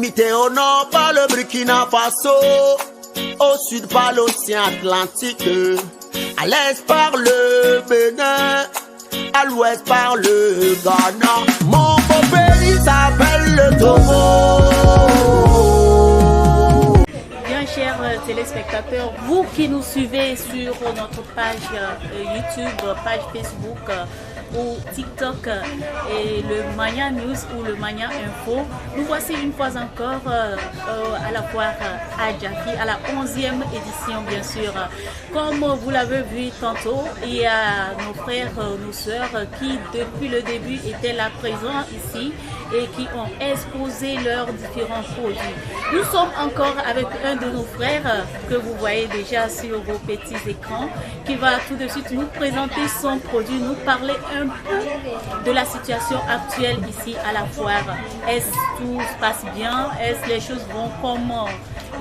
Limité au nord par le Burkina Faso, au sud par l'océan Atlantique, à l'est par le Bénin, à l'ouest par le Ghana. Mon beau pays s'appelle le Togo. Bien chers téléspectateurs, vous qui nous suivez sur notre page YouTube, page Facebook ou TikTok et le Manya News ou le Manya Info, nous voici une fois encore à la foire à Djafi, à la 11e édition bien sûr. Comme vous l'avez vu tantôt, il y a nos frères, nos sœurs qui depuis le début étaient là présents ici et qui ont exposé leurs différents produits. Nous sommes encore avec un de nos frères que vous voyez déjà sur vos petits écrans qui va tout de suite nous présenter son produit, nous parler un peu de la situation actuelle ici à la foire. Est-ce que tout se passe bien? Est-ce que les choses vont comme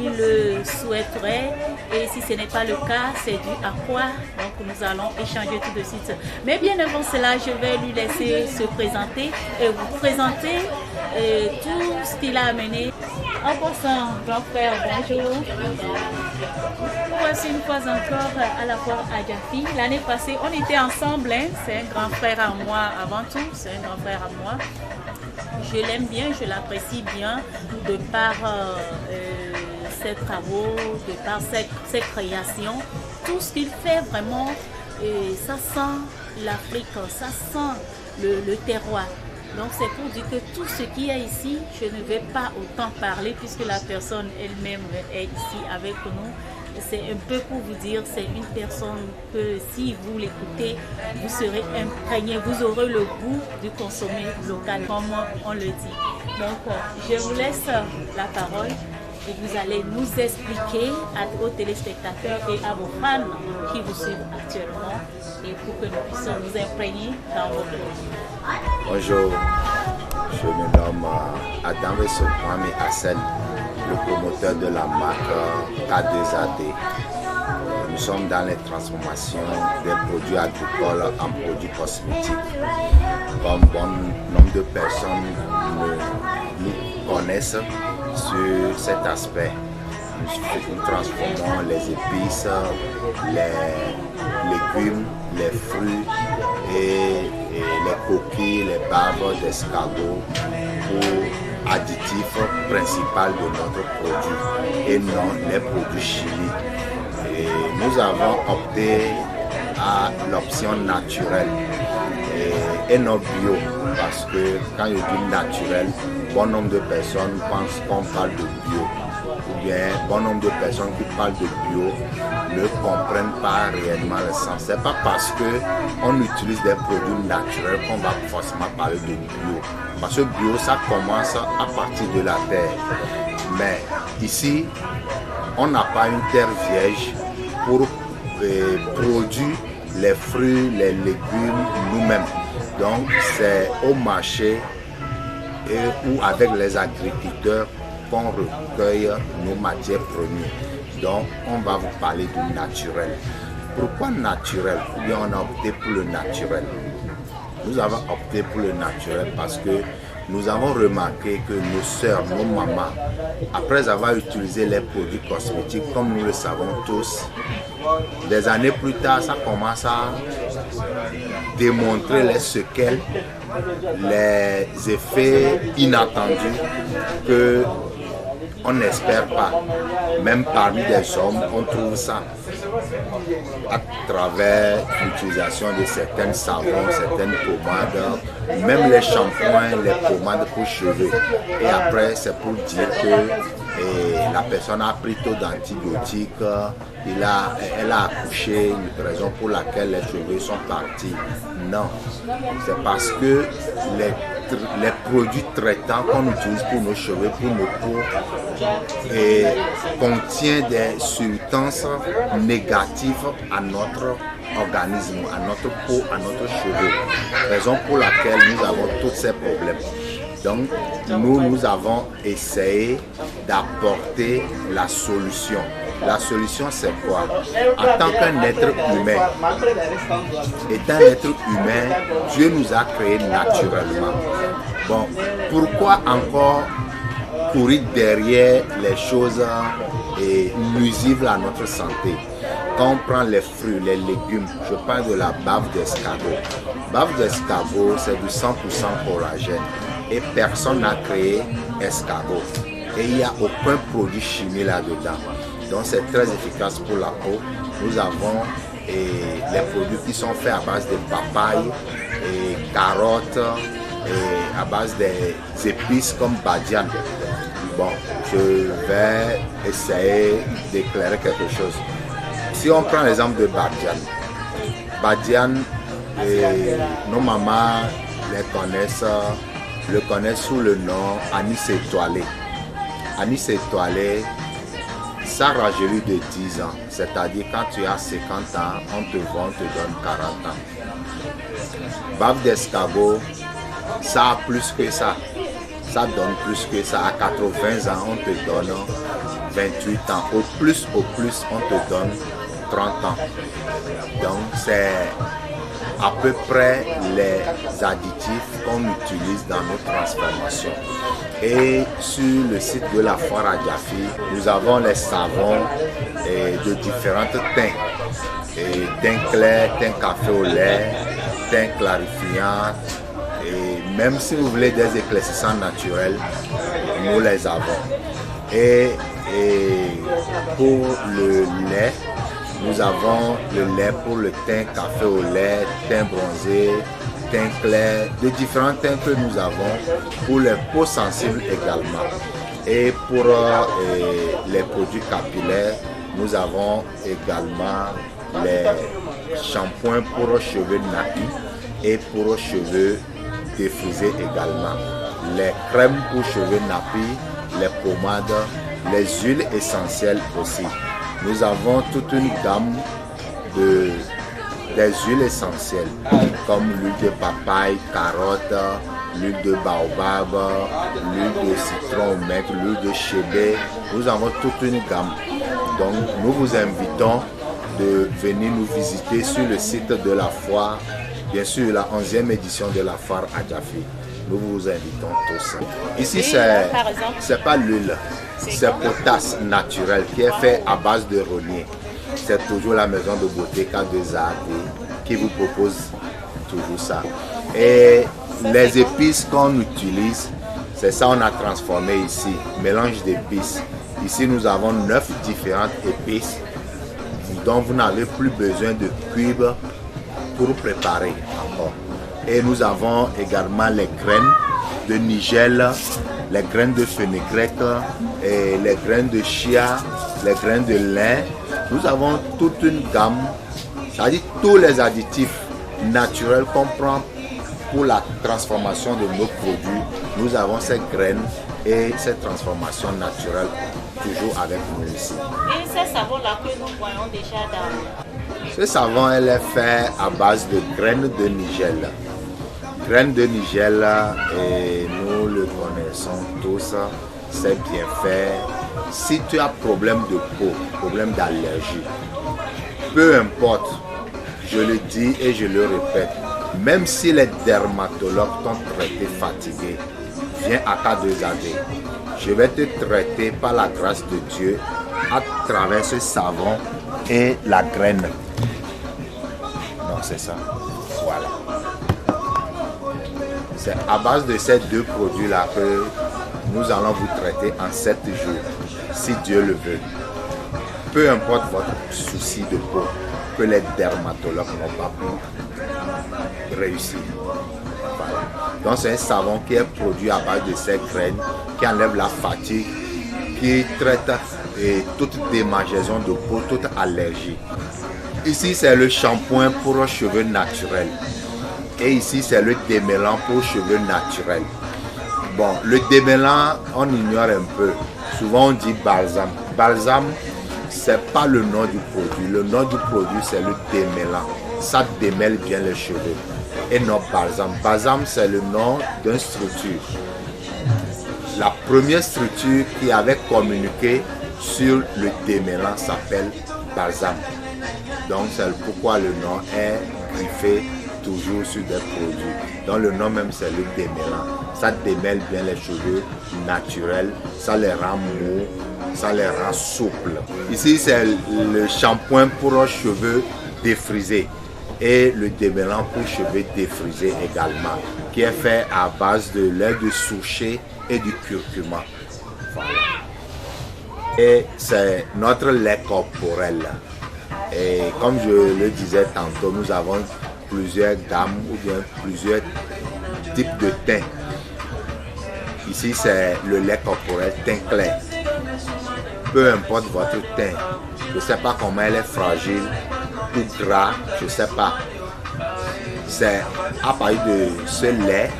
il le souhaiterait? Et si ce n'est pas le cas, c'est dû à quoi? Donc nous allons échanger tout de suite. Mais bien avant cela, je vais lui laisser se présenter et vous présenter tout ce qu'il a amené. En passant, grand frère, bonjour. Voici une fois encore à la foire à Djafi. L'année passée, on était ensemble. Hein? C'est un grand frère à moi avant tout. C'est un grand frère à moi. Je l'aime bien, je l'apprécie bien de par ses travaux, de par ses créations. Tout ce qu'il fait vraiment, ça sent l'Afrique, ça sent le terroir. Donc c'est pour dire que tout ce qu'il y a ici, je ne vais pas autant parler puisque la personne elle-même est ici avec nous. C'est un peu pour vous dire, c'est une personne que si vous l'écoutez, vous serez imprégné, vous aurez le goût du consommer local, comme on le dit. Donc je vous laisse la parole et vous allez nous expliquer aux téléspectateurs et à vos fans qui vous suivent actuellement et pour que nous puissions nous imprégner dans vos produits. Bonjour, je me nomme Adam Kwame Hassel, le promoteur de la marque K2AD. Nous sommes dans les transformations des produits agricoles en produits cosmétiques. Comme bon nombre de personnes nous connaissent sur cet aspect. Nous transformons les épices, les légumes, les fruits et les coquilles, les barbes d'escargot pour additifs principaux de notre produit et non les produits chimiques. Et nous avons opté à l'option naturelle et non bio parce que quand je dis naturel, bon nombre de personnes pensent qu'on parle de bio. Ou bien bon nombre de personnes qui parlent de bio ne comprennent pas réellement le sens. Ce n'est pas parce qu'on utilise des produits naturels qu'on va forcément parler de bio. Parce que bio, ça commence à partir de la terre. Mais ici, on n'a pas une terre vierge pour produire les fruits, les légumes nous-mêmes. Donc c'est au marché ou avec les agriculteurs qu'on recueille nos matières premières. Donc on va vous parler du naturel. Pourquoi naturel? Ou bien on a opté pour le naturel? Nous avons opté pour le naturel parce que nous avons remarqué que nos sœurs, nos mamans, après avoir utilisé les produits cosmétiques, comme nous le savons tous, des années plus tard, ça commence à démontrer les séquelles, les effets inattendus que on n'espère pas. Même parmi les hommes, on trouve ça à travers l'utilisation de certains savons, certaines pommades, même les shampoings, les pommades pour cheveux. Et après, c'est pour dire que la personne a pris trop d'antibiotiques, elle a accouché, une raison pour laquelle les cheveux sont partis. Non, c'est parce que les produits traitants qu'on utilise pour nos cheveux, pour nos peaux, contiennent des substances négatives à notre organisme, à notre peau, à notre cheveux. Raison pour laquelle nous avons tous ces problèmes. Donc, nous avons essayé d'apporter la solution. La solution, c'est quoi? En tant qu'un être humain, étant un être humain, Dieu nous a créés naturellement. Bon, pourquoi encore courir derrière les choses nuisibles à notre santé. Quand on prend les fruits, les légumes, je parle de la bave d'escargot. Bave d'escargot, c'est du 100% collagène et personne n'a créé escargot. Et il n'y a aucun produit chimique là-dedans. Donc c'est très efficace pour la peau. Nous avons les produits qui sont faits à base de papaye, et carottes, et à base des épices comme badiane. Bon, je vais essayer d'éclairer quelque chose. Si on prend l'exemple de badiane, badiane, nos mamans le connaissent sous le nom anis étoilé. Anis étoilé, ça rajeunit de 10 ans, c'est-à-dire quand tu as 50 ans, on te donne 40 ans. Bave d'escargot, ça a plus que ça. Ça donne plus que ça. À 80 ans, on te donne 28 ans. Au plus, on te donne 30 ans. Donc, c'est à peu près les additifs qu'on utilise dans nos transformations. Et sur le site de la foire à Diafi, nous avons les savons de différentes teintes. Teint clair, teint café au lait, teint clarifiant. Et même si vous voulez des éclaircissants naturels, nous les avons. Et pour le lait, nous avons le lait pour le teint café au lait, teint bronzé, teint clair, de différents teints que nous avons pour les peaux sensibles également. Et pour les produits capillaires, nous avons également les shampoings pour cheveux nappis et pour cheveux défrisés également. Les crèmes pour cheveux nappis, les pommades, les huiles essentielles aussi. Nous avons toute une gamme des huiles essentielles comme l'huile de papaye, carotte, l'huile de baobab, l'huile de citron maigre, l'huile de chébé. Nous avons toute une gamme. Donc nous vous invitons de venir nous visiter sur le site de la foire, bien sûr la 11e édition de la foire à Diafi. Nous vous invitons tous. Ici c'est pas l'huile, c'est potasse naturel qui est fait à base de rognier. C'est toujours la maison de beauté K2A qui vous propose toujours ça. Et les épices qu'on utilise, c'est ça on a transformé ici, mélange d'épices. Ici nous avons 9 différentes épices dont vous n'avez plus besoin de cubes pour préparer encore. Et nous avons également les graines de nigel, les graines de fenégrec, et les graines de chia, les graines de lin. Nous avons toute une gamme, c'est-à-dire tous les additifs naturels qu'on prend pour la transformation de nos produits. Nous avons ces graines et cette transformation naturelle toujours avec nous ici. Et ces savons-là que nous voyons déjà dans... Ce savon, elle est fait à base de graines de nigel. Graines de nigel, et nous le connaissons tous, c'est bien fait. Si tu as problème de peau, problème d'allergie, peu importe, je le dis et je le répète, même si les dermatologues t'ont traité fatigué, viens à K2AD. Je vais te traiter par la grâce de Dieu à travers ce savon et la graine. Non, c'est ça. Voilà. C'est à base de ces deux produits-là que nous allons vous traiter en 7 jours, si Dieu le veut. Peu importe votre souci de peau, que les dermatologues n'ont pas pu réussir. Voilà. Donc c'est un savon qui est produit à base de ces graines, qui enlève la fatigue, qui traite toute démangeaison de peau, toute allergie. Ici c'est le shampoing pour cheveux naturels. Et ici c'est le démêlant pour cheveux naturels. Bon, le démêlant, on ignore un peu. Souvent on dit balsam. Balsam, c'est pas le nom du produit. Le nom du produit c'est le démêlant. Ça démêle bien les cheveux. Et non balsam. Balsam c'est le nom d'une structure. La première structure qui avait communiqué sur le démêlant s'appelle balsam. Donc c'est pourquoi le nom est griffé toujours sur des produits. Donc le nom même c'est le démêlant. ça démêle bien les cheveux naturels, ça les rend mous, ça les rend souples. Ici, c'est le shampoing pour cheveux défrisés et le démêlant pour cheveux défrisés également, qui est fait à base de lait de souchet et du curcuma. Voilà. Et c'est notre lait corporel. Et comme je le disais tantôt, nous avons plusieurs gammes ou bien plusieurs types de teint. Ici, c'est le lait corporel teint clair. Peu importe votre teint, je ne sais pas comment elle est fragile ou gras, je ne sais pas. C'est à partir de ce lait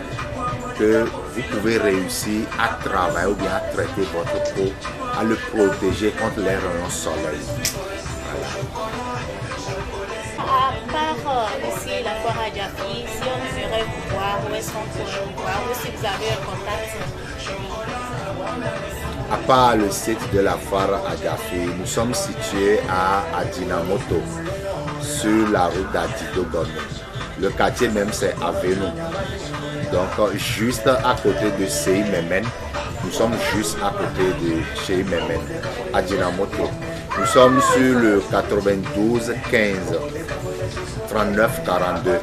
que vous pouvez réussir à travailler ou bien à traiter votre peau, à le protéger contre les rayons soleil. À part ici, la foire à Diafi, si on aimerait vous voir, où est-ce qu'on pourrait vous voir, ou si vous avez un contact? À part le site de la foire à Diafi, nous sommes situés à Adinamoto, sur la route d'Adido-Gomé. Le quartier même c'est Avenu. Donc juste à côté de Sei Memen, nous sommes juste à côté de Sei Memen, Adinamoto. Nous sommes sur le 92 15 39 42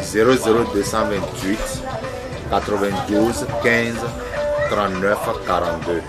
00228 92 15 39 42.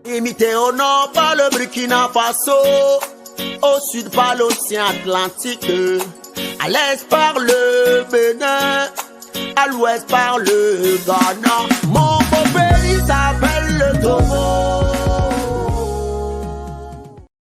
Imité au nord par le Burkina Faso, au sud par l'océan Atlantique, à l'est par le Bénin, à l'ouest par le Ghana. Mon beau pays, ça